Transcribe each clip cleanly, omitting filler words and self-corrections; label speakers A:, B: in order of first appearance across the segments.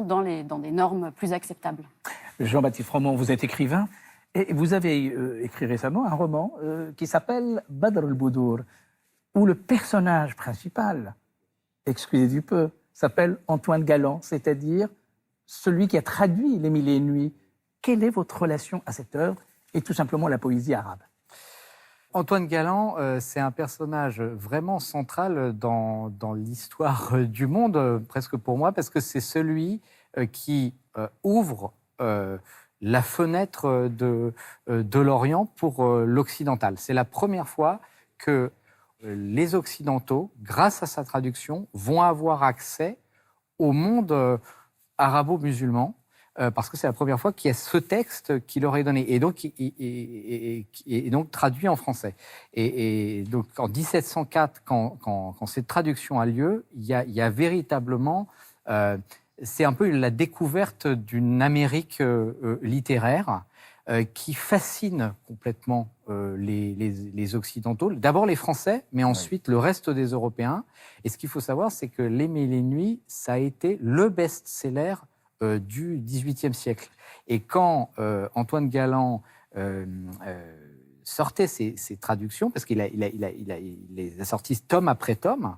A: dans des normes plus acceptables.
B: Jean-Baptiste Froment, vous êtes écrivain et vous avez écrit récemment un roman qui s'appelle Badr al-Boudour, où le personnage principal, excusez du peu, s'appelle Antoine Galland, c'est-à-dire celui qui a traduit Les Mille et Une Nuits. Quelle est votre relation à cette œuvre et tout simplement la poésie arabe?
C: Antoine Galland, c'est un personnage vraiment central dans l'histoire du monde, presque pour moi, parce que c'est celui qui ouvre la fenêtre de l'Orient pour l'occidental. C'est la première fois que les Occidentaux, grâce à sa traduction, vont avoir accès au monde arabo-musulman, parce que c'est la première fois qu'il y a ce texte qui leur est donné, et donc, et donc traduit en français. Et donc en 1704, quand cette traduction a lieu, il y a véritablement... c'est un peu la découverte d'une Amérique littéraire qui fascine complètement les Occidentaux. D'abord les Français, mais ensuite le reste des Européens. Et ce qu'il faut savoir, c'est que Les Mille et Une Nuits, ça a été le best-seller du XVIIIe siècle. Et quand Antoine Galland sortait ces traductions, parce qu'il les a sortis tome après tome,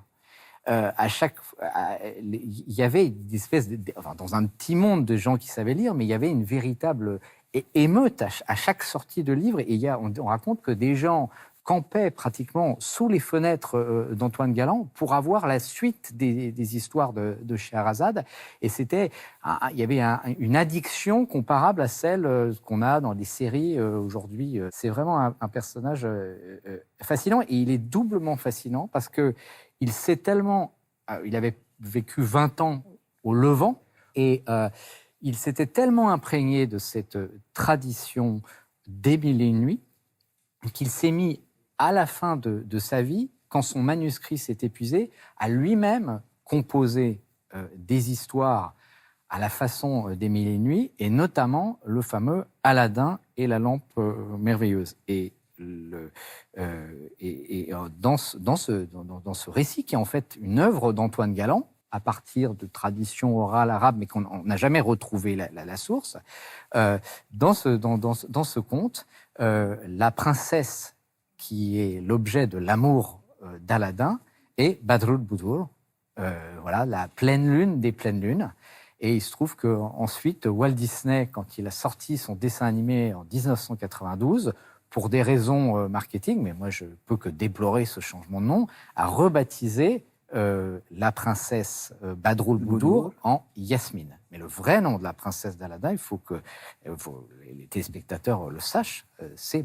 C: il y avait une espèce enfin, dans un petit monde de gens qui savaient lire, mais il y avait une véritable émeute à chaque sortie de livre. Et on raconte que des gens campaient pratiquement sous les fenêtres d'Antoine Galland pour avoir la suite des histoires de Scheherazade. Et il y avait une addiction comparable à celle qu'on a dans les séries aujourd'hui. C'est vraiment un personnage fascinant, et il est doublement fascinant parce que il avait vécu 20 ans au Levant, et il s'était tellement imprégné de cette tradition des Mille et Une Nuits qu'il s'est mis, à la fin de sa vie, quand son manuscrit s'est épuisé, à lui-même composer des histoires à la façon des Mille et Une Nuits, et notamment le fameux Aladdin et la lampe merveilleuse. Et dans ce récit, qui est en fait une œuvre d'Antoine Galland, à partir de traditions orales arabes, mais qu'on n'a jamais retrouvé la source, dans ce conte, la princesse qui est l'objet de l'amour d'Aladin est Badr al-Boudour, voilà, la pleine lune des pleines lunes. Et il se trouve qu'ensuite, Walt Disney, quand il a sorti son dessin animé en 1992, pour des raisons marketing, mais moi je peux que déplorer ce changement de nom, a rebaptisé la princesse Badr al-Boudour en Yasmine. Mais le vrai nom de la princesse d'Aladin, il faut que les téléspectateurs le sachent, c'est